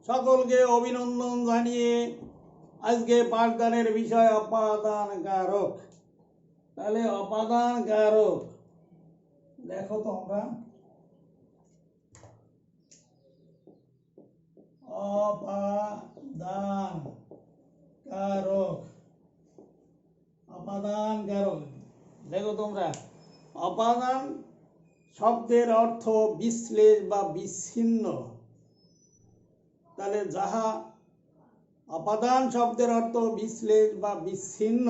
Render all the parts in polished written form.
সকলকে অভিনন্দন জানিয়ে আজকে পাঠদানের বিষয় অপাদান কারক। তাহলে অপাদান কারক দেখো তোমরা, অপাদান কারক, অপাদান কারক দেখো তোমরা। অপাদান শব্দের অর্থ বিশ্লেষ বা বিচ্ছিন্ন। তাহলে যাহা অপাদান শব্দের অর্থ বিশ্লেষ বা বিচ্ছিন্ন,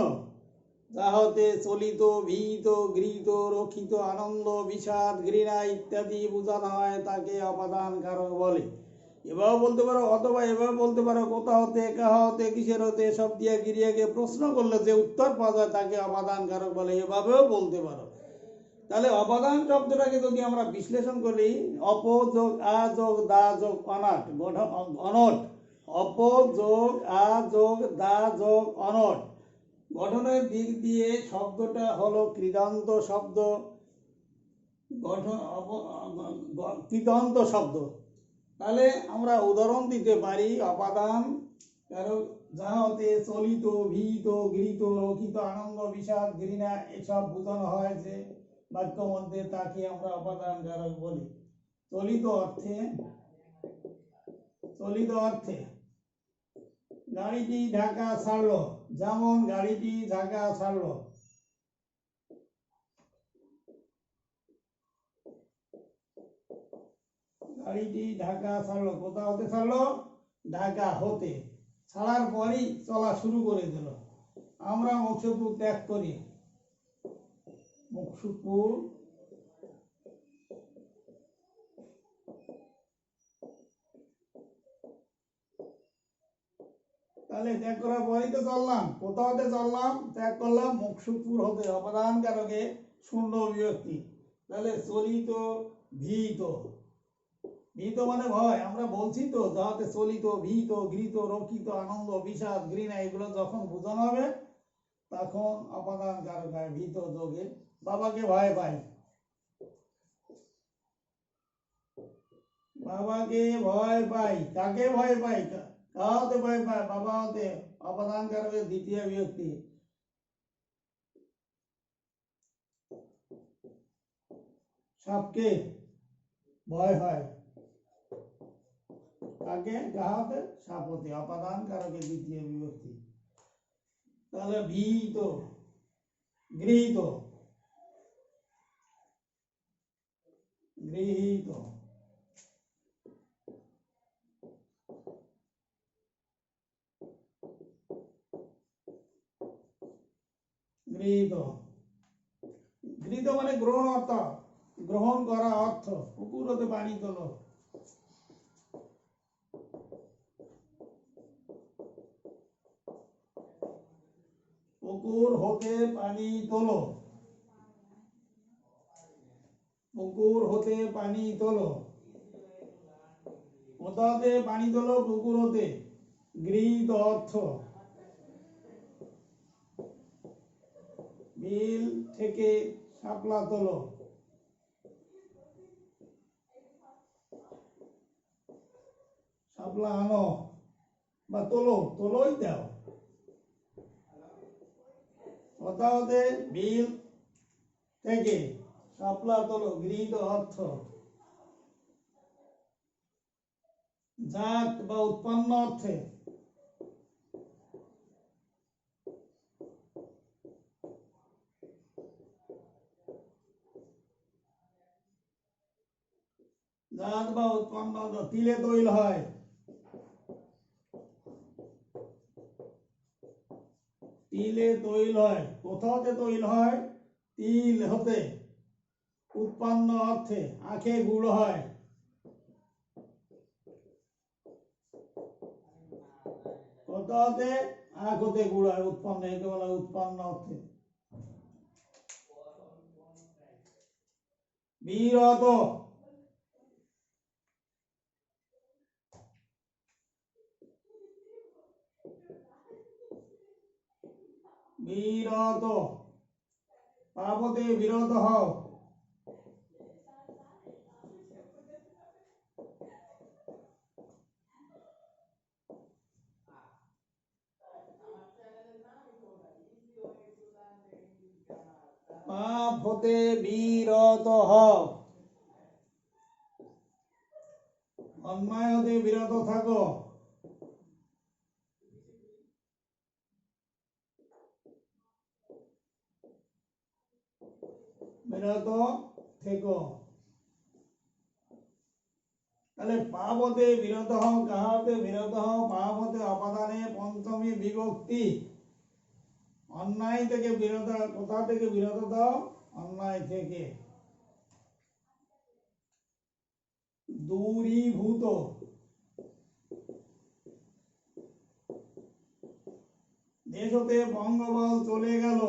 যাহাতে চলিত, ভীত, গৃহীত, রক্ষিত, আনন্দ, বিষাদ, ঘৃণা ইত্যাদি বোঝানো হয় তাকে অপাদান কারক বলে। এভাবে বলতে পারো, অথবা এভাবে বলতে পারো কোথা হতে, কাহা হতে, কিসের হতে, সব দিয়া গিরিয়াকে প্রশ্ন করলে যে উত্তর পাওয়া যায় তাকে অপাদান কারক বলে, এভাবেও বলতে পারো। তাহলে অপাদান শব্দটাকে যদি আমরা বিশ্লেষণ করি, অপ যোগ আ যোগ দা যোগ অনট, অনট, অপ যোগ আ যোগ দা যোগ অনট, গঠনের দিক দিয়ে শব্দটা হলো কৃদান্ত শব্দ, কৃদান্ত শব্দ। তাহলে আমরা উদাহরণ দিতে পারি, অপাদান কারক যাহা হতে চলিত, ভীত, গৃহীত, রক্ষিত, আনন্দ, বিষাদ, ঘৃণা এসব বোঝানো হয় যে বাক্য মধ্যে তাকে আমরা অপাদান কারক বলি। চলিত অর্থে, চলিত অর্থে গাড়িটি ঢাকা ছাড়লো, যেমন গাড়িটি ঢাকা ছাড়লো। গাড়িটি ঢাকা ছাড়লো, কোথা হতে ছাড়লো? ঢাকা হতে। ছাড়ার পরই চলা শুরু করে দিল। আমরা মুকসুদপুর ত্যাগ করি, মুকসুদপুর তাহলে ত্যাগ করার পরই তো চললাম, কোথা হতে চললাম? ত্যাগ করলাম মুকসুদপুর হতে। অপাদান কারকে শূন্য বিভক্তি। তাহলে চলিত, ভীত, ভীত মানে ভয়। আমরা বলছি তো যাতে চলিত, ভীত, গৃহীত, রক্ষিত, আনন্দ, বিষাদ, ঘৃণা এগুলো যখন বোঝানো হবে তখন অপাদান কারক হয়। ভীত যোগে বাবাকে ভয় পাই, বাবাকে ভয় পাই, কাকে ভয় পাই? কাহাতে ভয় পাই? বাবা হতে। অপাদান কারকের দ্বিতীয় বিভক্তি। সাপকে ভয় হয়, কাকে? কাহাতে? সাপতে। অপাদান কারকের দ্বিতীয় বিভক্তি। তাহলে ভীত, গৃহীত, গৃহীত, গৃহীত, গৃহীত মানে গ্রহণ অর্থ, গ্রহণ করা অর্থ। পুকুর হতে পানি তোলো, পুকুর হতে পানি তোলো, পুকুর হতে পানি তোলো। কোথা হতে পানি তোলো? পুকুর হতে। গৃহীত অর্থ বিল থেকে শাপলা তোলো, শাপলা আনো বা তোলো, তোলোই দাও। কোথা হতে? বিল থেকে শাপলা তোলো, গৃহীত অর্থ। জাত বা উৎপন্ন অর্থে, জাত বা উৎপন্ন। তিলে তৈল হয়, তিলে তৈল হয়। কোথা হতে তৈল হয়? তিল হতে। উৎপন্ন অর্থে আখে গুড় হয়, কোথা হতে? আখ হতে গুড় হয়। উৎপন্ন, একে বলা উৎপন্ন অর্থে। বিরত, বিরত, পাপ হতে বিরত হও, পাপ হতে বিরত হও, অন্যায় হতে বিরত থাকো। বিরত থেকো। তাহলে পাপ হতে বিরত হও, কাহা হতে বিরত হও? পাপ হতে অপাদানে পঞ্চমী বিভক্তি। অন্যায় থেকে বিরত, কোথা থেকে বিরত দাও? অন্যায় থেকে। দূরীভূত, দেশ হতে বঙ্গবল চলে গেল,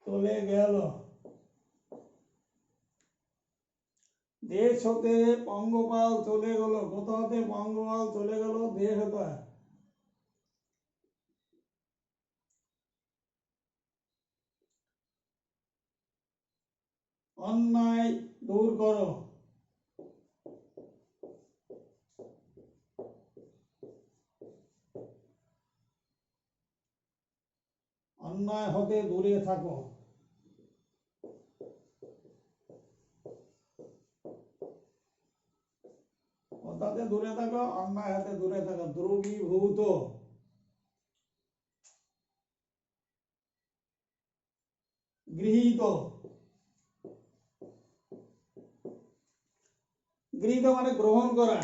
চলে গেল। দেশ হতে পঙ্গপাল চলে গেল, কোথা হতে পঙ্গপাল চলে গেল? দেশ হতে। অন্যায় দূর করো, অন্যায় হতে দূরে থাকো। কোথাতে দূরে থাকো? অন্যায় হতে দূরে থাকো। দ্রবীভূত, গৃহীত। গৃহীত মানে গ্রহণ করা।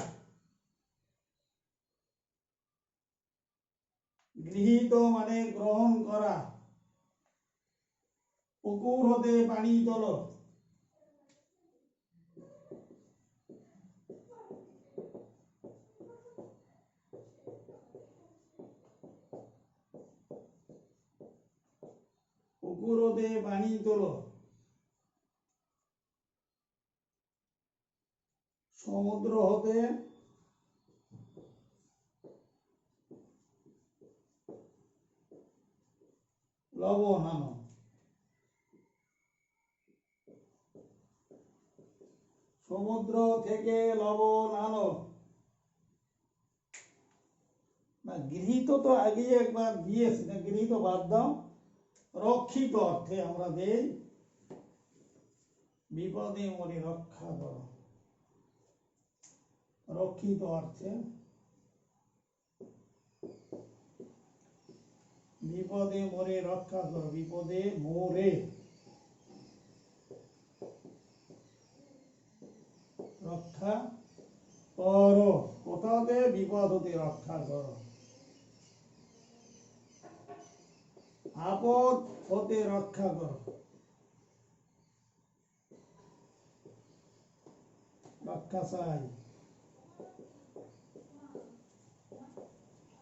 গৃহীত মানে গ্রহণ করা। পুকুর হতে পানি তোলো, পুকুর হতে পানি তোলো। সমুদ্র হতে লবণ আনো, সমুদ্র থেকে লবণ আনো। না, গৃহীত তো আগে একবার দিয়েছি, না গৃহীত বাদ দাও। রক্ষিত অর্থে আমরা দেই, বিপদে মরে রক্ষা করো। রক্ষিত অর্থে, বিপদে মরে রক্ষা করো, বিপদে মরে রক্ষা করো। কোথাতে? বিপদ হতে রক্ষা করো। আপদ হতে রক্ষা করো, রক্ষা চাই।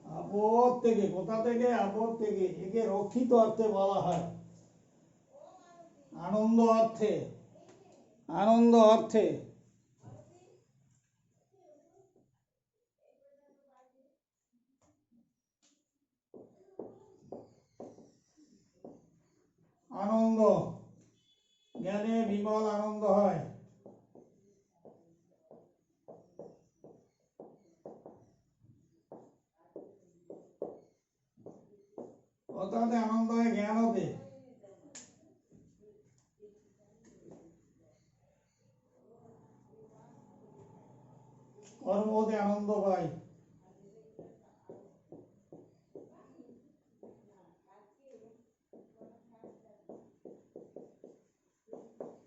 আপদ থেকে, কোথা থেকে? আপদ থেকে। একে রক্ষিত অর্থে বলা হয়। আনন্দ অর্থে, আনন্দ অর্থে। আনন্দ, জ্ঞানে বিমল আনন্দ হয়। কোথাতে আনন্দ হয়? জ্ঞান হতে। কর্ম হতে আনন্দ পাই।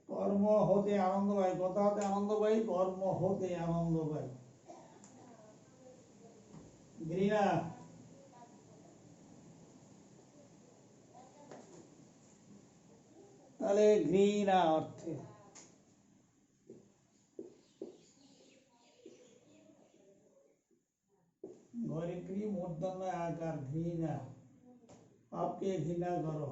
কর্ম হতে আনন্দ পাই। কোথা হতে আনন্দ পাই? কর্ম হতে আনন্দ পাই। ঘৃণা, তাহলে ঘৃণা অর্থে। ঘরে গৃহ মূর্ধন্য আকার, ঘৃণা। পাপকে ঘৃণা করো।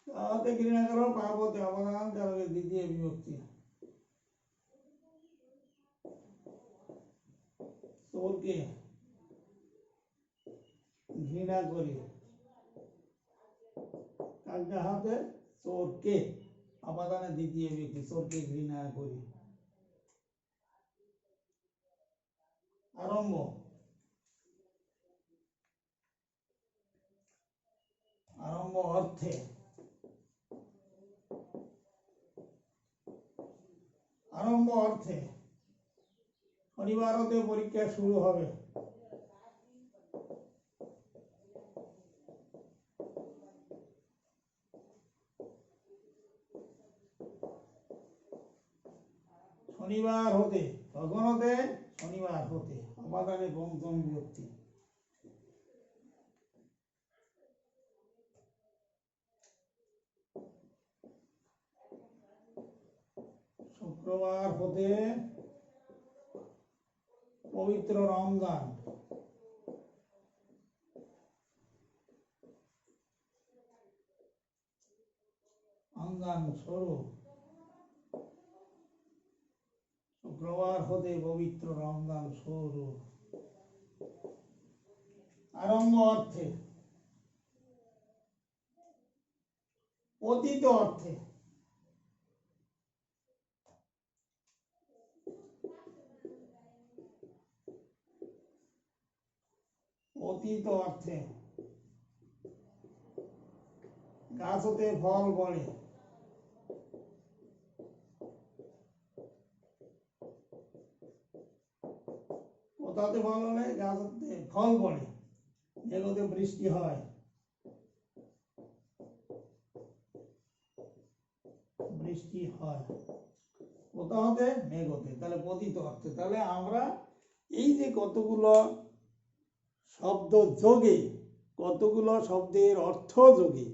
তাহলে ঘৃণা করো, পাপ হতে অবদান কারকের দ্বিতীয় বিভক্তি। চোরকে ঘৃণা করি, কার হাতে? চোরকে। আপাদানের দ্বিতীয় ব্যক্তি, চোরকে ঘৃণা করি। আরম্ভ, আরম্ভ অর্থে, আরম্ভ অর্থে শনিবার হতে পরীক্ষা শুরু হবে। শনিবার হতে, কখন হতে? শনিবার হতে, অপাদানে পঞ্চম বিভক্তি। শুক্রবার হতে পবিত্র রমজান। রমজান শুরু, শুক্রবার হতে পবিত্র রমজান শুরু। আরম্ভ অর্থে, অতীত অর্থে, অতীত অর্থে গাছ হতে ফল পড়ে। কোথাতে ফল হলে? গাছ হতে ফল পড়ে। মেঘ হতে বৃষ্টি হয়, বৃষ্টি হয়। কোথা হতে? মেঘ হতে। তাহলে পতিত অর্থে। তাহলে আমরা এই যে কতগুলো শব্দ যোগে, কতগুলো শব্দের অর্থ যোগে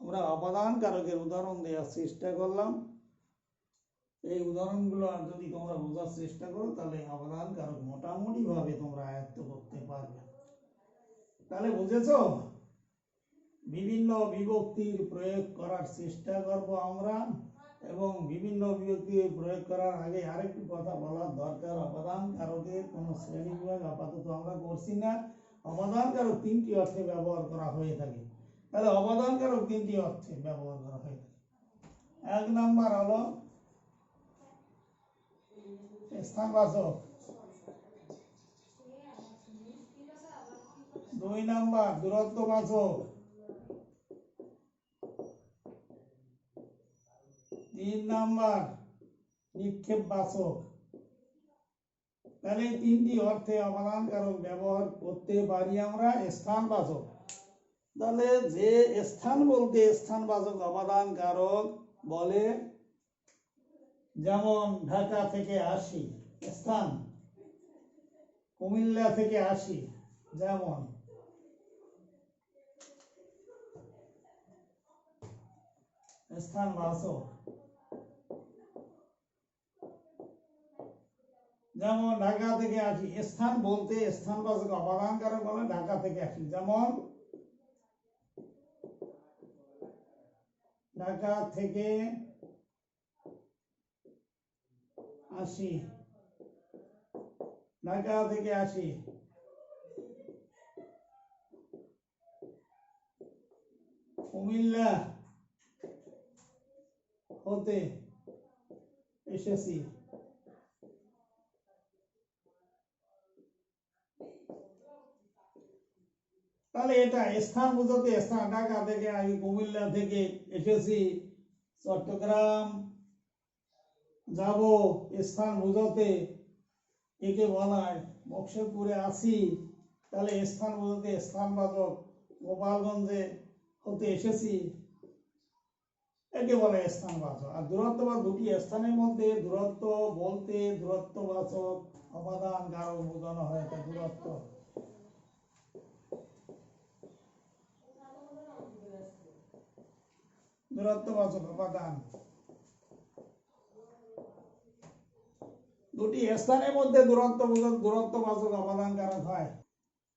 আমরা অপাদান কারকের উদাহরণ দেওয়ার চেষ্টা করলাম। এই উদাহরণগুলো যদি তোমরা বোঝার চেষ্টা করো তাহলে অপাদান কারক মোটামুটি ভাবে তোমরা আয়ত্ত করতে পারবে। তাহলে বুঝেছো? বিভিন্ন বিভক্তির প্রয়োগ করার চেষ্টা করব আমরা, এবং বিভিন্ন বিভক্তি প্রয়োগ করার আগে আরেকটি কথা বলার দরকার, অপাদান কারকের কোনো শ্রেণী বিভাগ আপাতত আমরা করছি না। অপাদান কারক তিনটি অর্থে ব্যবহার করা হয়ে থাকে। তাহলে অপাদান কারক তিনটি অর্থে ব্যবহার করা হয়ে থাকে। এক নাম্বার হলো স্থানবাচক, দুই নাম্বার দূরত্ববাচক, তিন নাম্বার নিক্ষেপবাচক। তাহলে তিনটি অর্থে অপাদান কারক ব্যবহার করতে পারি আমরা। স্থানবাচক, তাহলে যে স্থান বলতে স্থানবাচক অপাদান কারক বলে, যেমন ঢাকা থেকে আসি, স্থান। কুমিল্লা থেকে আসি, যেমন। স্থানবাচক, যেমন ঢাকা থেকে আসি। স্থান বলতে স্থানবাচক অপাদান কারক বলে ঢাকা থেকে আসি, যেমন ঢাকা থেকে আসি, ঢাকা থেকে আসি। কুমিল্লা হতে এসেছি। তাহলে এটা স্থান বুঝতে স্থান, ঢাকা থেকে আসি, কুমিল্লা থেকে এসেছি, চট্টগ্রাম যাব, স্থান বুঝতে একে বলা হয়। বক্সরপুরে আছি, তাহলে স্থান বুঝতে স্থানবাচক। গোপালগঞ্জে হতে এসেছি, একে বলে স্থানবাচক। আর দূরত্ব বা দুটি স্থানের মধ্যে দূরত্ব বলতে দূরত্ববাচক অপাদান কারক বোঝানো হয়। দূরত্ব, দূরত্ববাচক অপাদান, দুটি স্থানের মধ্যে দূরত্ব দূরত্ববাচক অপাদান কারক হয়।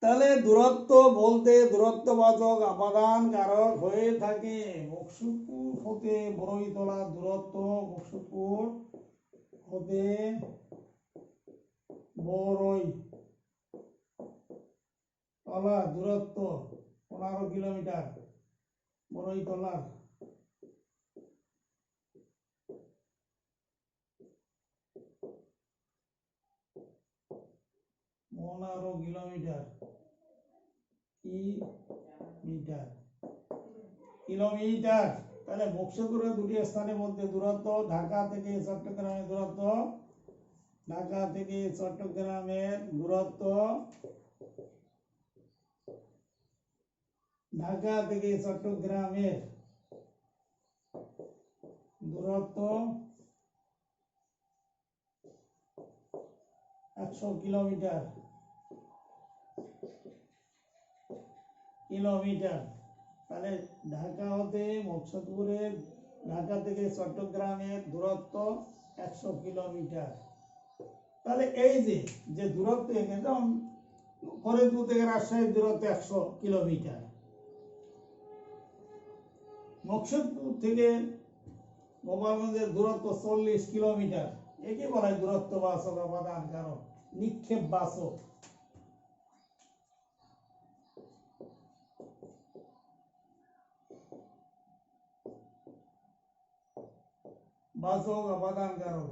তাহলে দূরত্ব বলতে দূরত্ববাচক অপাদান কারক হয়ে থাকে। বক্সপুর হতে বড়ইতলা দূরত্ব, বক্সপুর হতে বড়ইতলা দূরত্ব 15 কিলোমিটার। বড়ইতলার 15 কিলোমিটার। কিলোমিটার। তাহলে বক্সপুরের দুটি স্থানের মধ্যে দূরত্ব, ঢাকা থেকে চট্টগ্রামের দূরত্ব, ঢাকা থেকে চট্টগ্রামের দূরত্ব, ঢাকা থেকে চট্টগ্রামের দূরত্ব 100 কিলোমিটার। তাহলে ঢাকা হতে মকসুদপুরের, ঢাকা থেকে চট্টগ্রামের দূরত্ব 100 কিলোমিটার। তাহলে এই যে দূরত্ব, এখানে যেমন ফরিদপুর থেকে রাজশাহীর দূরত্ব 100 কিলোমিটার, মকসুদপুর থেকে গোপালগঞ্জের দূরত্ব 40 কিলোমিটার। একে বলা হয় দূরত্ব বাচক অবদান কারক, নিক্ষেপ বাচক। বাচক অবদান কারক।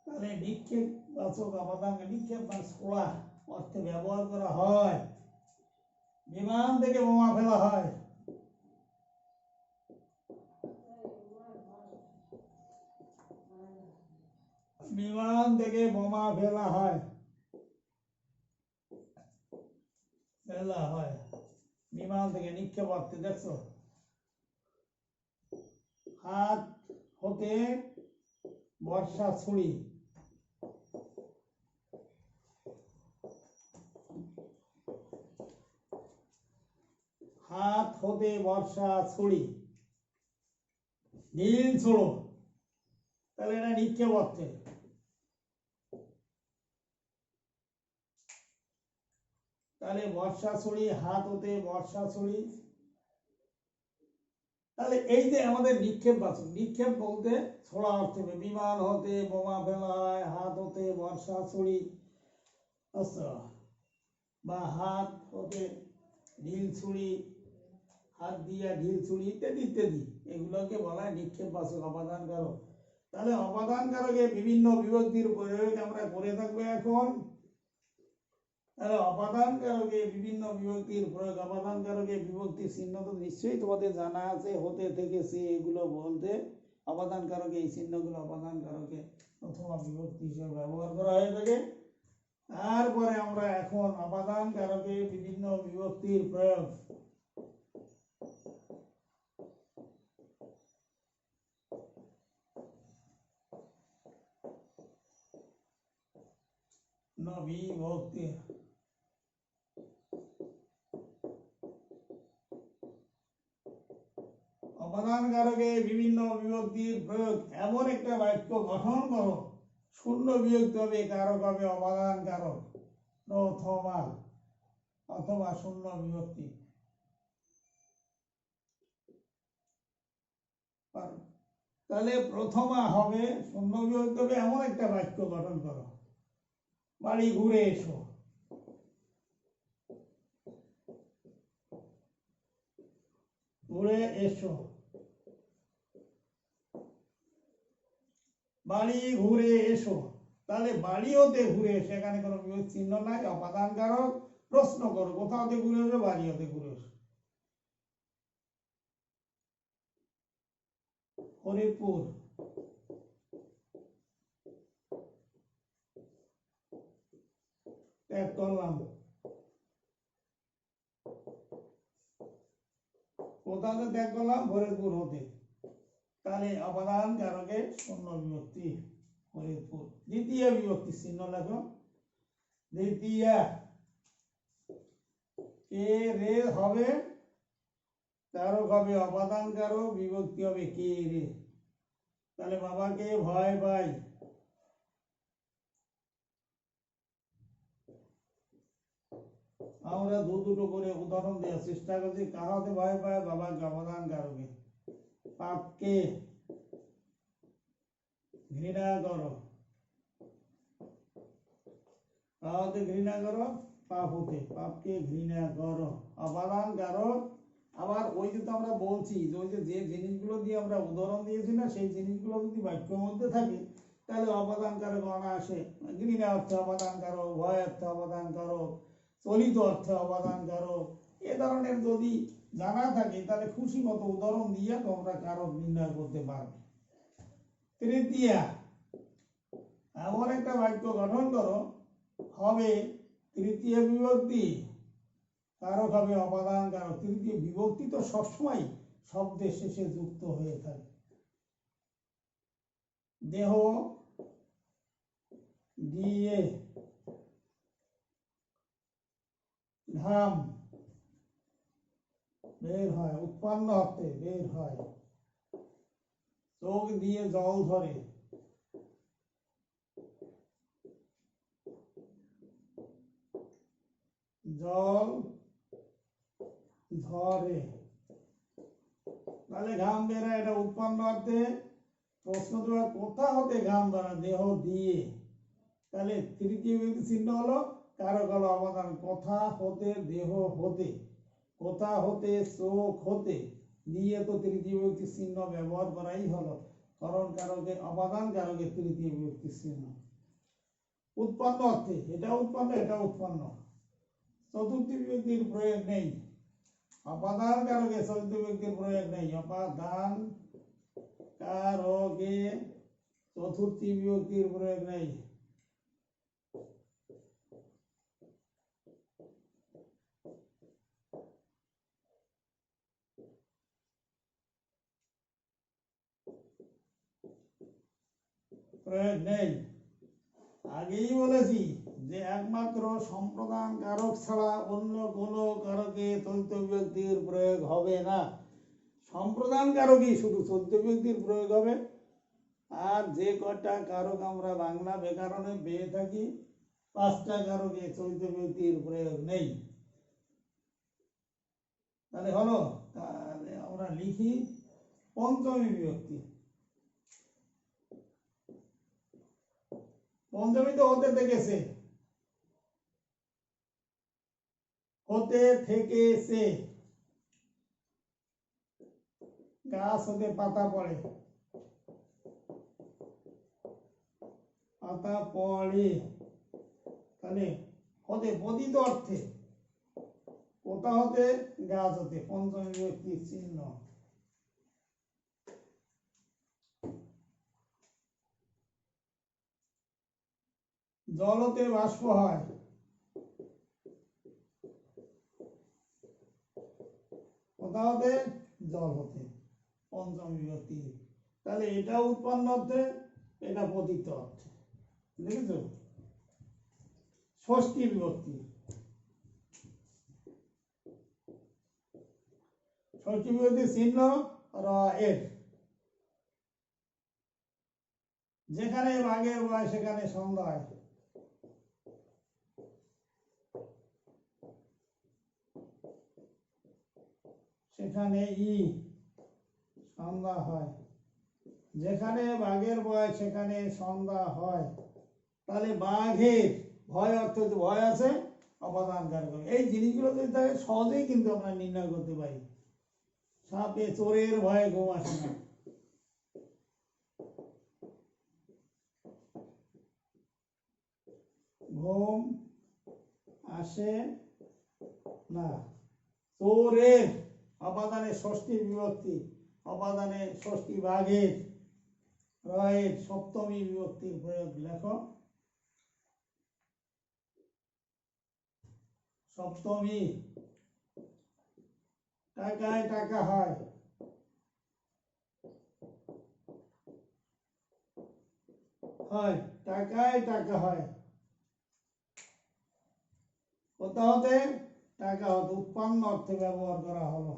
তাহলে নিক্ষেপ বাচক অবদান, নিক্ষেপ মানে ছোড়া অর্থে ব্যবহার করা হয়। বিমান থেকে বোমা ফেলা হয়, বিমান থেকে বোমা ফেলা হয়, বিমান থেকে নিক্ষেপ অর্থে। দেখছো, হাত হতে বর্ষা ছুরি, হাত হতে বর্ষা ছুরি, ঢিল ছোড়ো। তাহলে এটা নিক্ষেপ অর্থে। তাহলে বর্ষা ছুরি, হাত হতে বর্ষা ছুরি। তাহলে এই যে আমাদের নিক্ষেপ বাচক, নিক্ষেপ বলতে ছোড়া অর্থে, বিমান হতে বোমা ফেলা হয়, হাত হতে বর্ষা ছুরি, বা হাত হতে ঢিল ছুরি, হাত দিয়া ঢিল ছুরি ইত্যাদি ইত্যাদি, এগুলোকে বলা হয় নিক্ষেপ বাচক অবদান কারক। তাহলে অবদান কারকে বিভিন্ন বিভক্তির প্রয়োগ আমরা করে থাকবো এখন। তাহলে অবদান কারকে বিভিন্ন বিভক্তির প্রয়োগ, অবদান কারকে বিভক্তির চিহ্ন তো নিশ্চয়ই তোমাদের জানা আছে, হতে থেকে সে, এগুলো বলতে অবদান কারকে এই চিহ্নগুলো অবদান কারকে প্রথম বিভক্তি হিসেবে ব্যবহার করা হয়ে থাকে। তারপরে আমরা এখন অবদান কারকে বিভিন্ন বিভক্তির প্রয়োগ, বিভক্তি। অবদান কারকে বিভিন্ন বিভক্তির প্রয়োগ, এমন একটা বাক্য গঠন করো, শূন্য বিভক্তি হবে, কারক হবে অবদান কারক, প্রথমা অথবা শূন্য বিভক্তি। তাহলে প্রথমা হবে, শূন্য বিভক্তি হবে, এমন একটা বাক্য গঠন করো, বাড়ি ঘুরে এসো। ঘুরে এসো, বাড়ি ঘুরে এসো। তাহলে বাড়ি হতে ঘুরে এসো, এখানে কোনো বিভক্তি চিহ্ন নাই, অবদান কারক। প্রশ্ন করো, কোথা হতে ঘুরে এসো? বাড়ি হতে ঘুরে এসো। ফরিদপুর, ত্যাগ করলাম। কোথা হতে ত্যাগ করলাম? ফরিদপুর হতে। তাহলে অবদান কারকে শূন্য বিভক্তি, ফরিদপুর। দ্বিতীয় বিভক্তি চিহ্ন লেখো, দ্বিতীয়, কে রে হবে, কারক হবে অবদান কারক, বিভক্তি হবে কে রে। তাহলে বাবাকে ভয় পাই, আমরা দুটো করে উদাহরণ দেওয়ার চেষ্টা করছি। কাহাতে ভয় পায়? বাবাকে অবদান কারকে। পাপকে ঘৃণা করো, কাহাতে ঘৃণা করো? পাপ হতে, পাপকে ঘৃণা করো, অবদান কারক। আবার ওই যে তো আমরা বলছি যে ওই যে জিনিসগুলো দিয়ে আমরা উদাহরণ দিয়েছি না, সেই জিনিসগুলো যদি বাক্যের মধ্যে থাকে তাহলে অপাদান কারক অনায়াসে গৃহীণা অর্থে অপাদান কারক, ভয় অর্থে অপাদান কারক, চলিত অর্থে অপাদান কারক, এ ধরনের যদি জানা থাকে তাহলে খুশি মতো উদাহরণ দিয়ে তোমরা কারক নির্ণয় করতে পারবে। তৃতীয়া, এমন একটা বাক্য গঠন করো হবে তৃতীয় বিভক্তি কারক হবে অপাদান কারক। তৃতীয় বিভক্তি তো সবসময় শব্দের শেষে যুক্ত হয়ে থাকে। দেহ দিয়ে ঘাম বের হয়, উৎপন্ন অর্থে বের হয়। চোখ দিয়ে জল ধরে, জল ধরে। তাহলে ঘাম বেরোয়, এটা উৎপন্ন অর্থে। প্রশ্ন দেওয়া কোথা হতে ঘাম ধরা, দেহ দিয়ে। তাহলে তৃতীয় বিভক্তি চিহ্ন হলো কারক হলো অপাদান। কোথা হতে, দেহ হতে, কোথা হতে, চোখ হতে, দিয়ে তো তৃতীয় বিভক্তি চিহ্ন ব্যবহার করাই হলো করণ কারকে অপাদান কারকে তৃতীয় বিভক্তি চিহ্ন। উৎপন্ন অর্থে এটা উৎপন্ন, এটা উৎপন্ন। চতুর্থ বিভক্তির প্রয়োগ নেই। অপাদান কারকে চতুর্থ বিভক্তির প্রয়োগ নেই। অপাদান কারকে চতুর্থ বিভক্তির প্রয়োগ নেই। প্রয়োগ নেই। আগেই বলেছি যে একমাত্র সম্প্রদান কারক ছাড়া অন্য কোনো কারকে চতুর্থ বিভক্তির প্রয়োগ হবে না। সম্প্রদান কারকই শুধু চতুর্থ বিভক্তির প্রয়োগ হবে। আর যে কটা কারক আমরা বাংলা ব্যাকরণে পেয়ে থাকি, 5টা কারকে চতুর্থ বিভক্তির প্রয়োগ নেই। তাহলে হলো, তাহলে আমরা লিখি পঞ্চমী বিভক্তি। পঞ্চমী তো হতে থেকেছে, হতে থেকেছে। গাছ হতে পাতা পড়ে, পাতা পড়ে। তাহলে হতে পতিত অর্থে, কোথা হতে, গাছ হতে, পঞ্চমী বিভক্তির চিহ্ন। জল হতে বাষ্প হয়, কোথা হতে, জল হতে, পঞ্চমী বিভক্তি। তাহলে এটা উৎপন্ন অর্থে, এটা পতিত অর্থে। দেখেছো? ষষ্ঠী বিভক্তি। ষষ্ঠী বিভক্তির চিহ্ন র এর। যেখানে বাঘের বয় সেখানে সন্ধ্যা হয়, সেখানে ই সন্ধ্যা হয়। যেখানে বাঘের ভয় সেখানে সন্ধ্যা হয়। তাহলে বাঘের ভয় অর্থ ভয় আছে, অপাদান কারক। এই জিনিসগুলো যদি থাকে সহজেই কিন্তু আমরা নির্ণয় করতে পারি। সাপে চোরের ভয়ে ঘুম আসে না, ঘুম আসে না। চোরের অপাদানে ষষ্ঠী বিভক্তি, অপাদানে ষষ্ঠী। বাঘের রয়ের সপ্তমী বিভক্তির প্রয়োগ লেখো। সপ্তমী। টাকায় টাকা হয়, হয়, টাকায় টাকা হয়। কোথা হতে, টাকা হতে, উৎপন্ন অর্থে ব্যবহার করা হলো।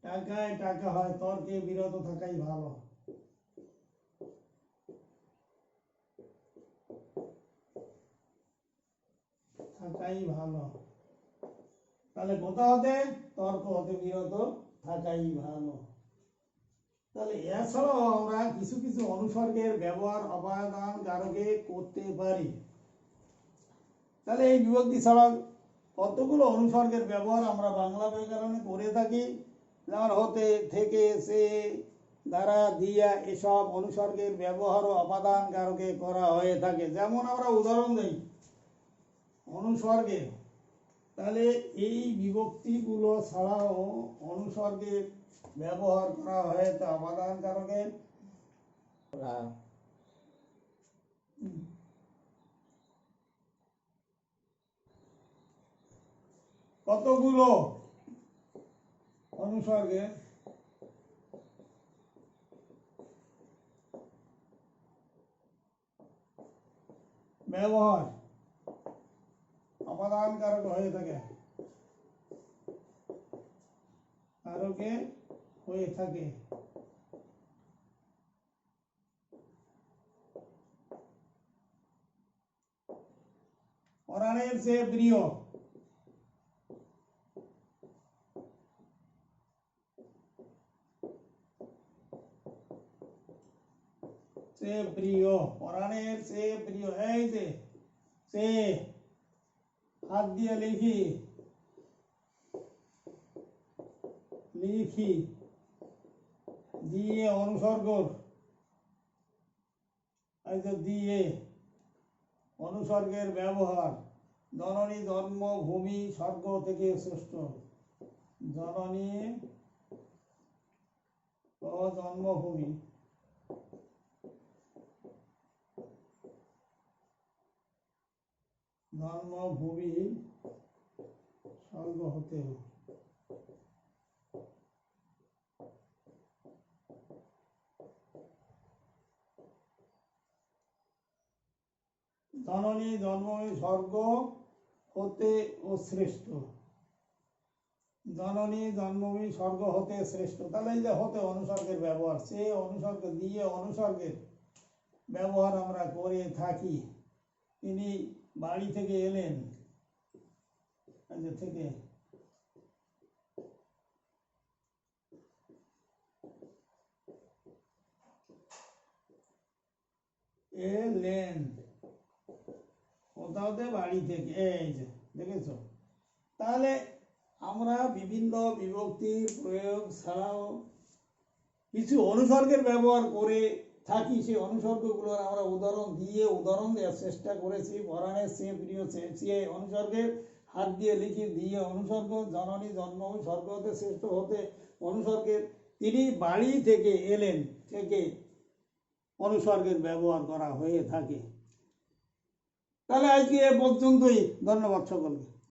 টাকায় টাকা হয়, তর্কে বিরত থাকাই ভালো। থাকাই ভালো। তাহলে কোথা হতে, তর্ক হতে বিরত থাকাই ভালো। তাহলে এছাড়াও আমরা কিছু কিছু অনুসর্গের ব্যবহার অপাদান কারকে করতে পারি। তাহলে এই বিভক্তি ছাড়া কতগুলো অনুসর্গের ব্যবহার আমরা বাংলা ব্যাকরণে করে থাকি। যেমন হতে, থেকে, সে, দ্বারা, দিয়া এসব অনুসর্গের ব্যবহারও অপাদান কারকে করা হয়ে থাকে। যেমন আমরা উদাহরণ দিই অনুসর্গের, তাহলে এই বিভক্তিগুলো ছাড়াও অনুসর্গের ব্যবহার করা হয় তো অপাদান কারকের। কতগুলো অনুসর্গের ব্যবহার অপাদান কারক হয়ে থাকে, কারকে হয়ে থাকে। পরাণের চেয়ে প্রিয়, চেয়ে প্রিয়, পরাণের চেয়ে প্রিয়। এই যে সে হাত দিয়ে লিখি, লিখি দিয়ে অনুসর্গ, এই যে দিয়ে অনুসর্গের ব্যবহার। জননী জন্মভূমি স্বর্গ থেকে শ্রেষ্ঠ। জননী ও জন্মভূমি, জন্মভূমি স্বর্গ হতে। জননী জন্মভূমি স্বর্গ হতে ও শ্রেষ্ঠ। জননী জন্মভূমি স্বর্গ হতে শ্রেষ্ঠ। তাহলে এই যে হতে অনুসর্গের ব্যবহার, সে অনুসর্গ দিয়ে অনুসর্গের ব্যবহার আমরা করে থাকি। তিনি বাড়ি থেকে এলেন, থেকে এলেন, কোথাওতে বাড়ি থেকে, এই যে দেখেছ। তাহলে আমরা বিভিন্ন বিভক্তির প্রয়োগ ছাড়াও কিছু অনুসর্গের ব্যবহার করে থাকি। সেই অনুসর্গগুলোর আমরা উদাহরণ দেওয়ার চেষ্টা করেছি। পরাণের চেয়ে প্রিয়, চেয়ে অনুসর্গের, হাত দিয়ে লিখি দিয়ে অনুসর্গ, জননী জন্মভূমি স্বর্গ হতে শ্রেষ্ঠ হতে অনুসর্গের, তিনি বাড়ি থেকে এলেন থেকে অনুসর্গের ব্যবহার করা হয়ে থাকে। তাহলে আজকে এ পর্যন্তই। ধন্যবাদ সকলকে।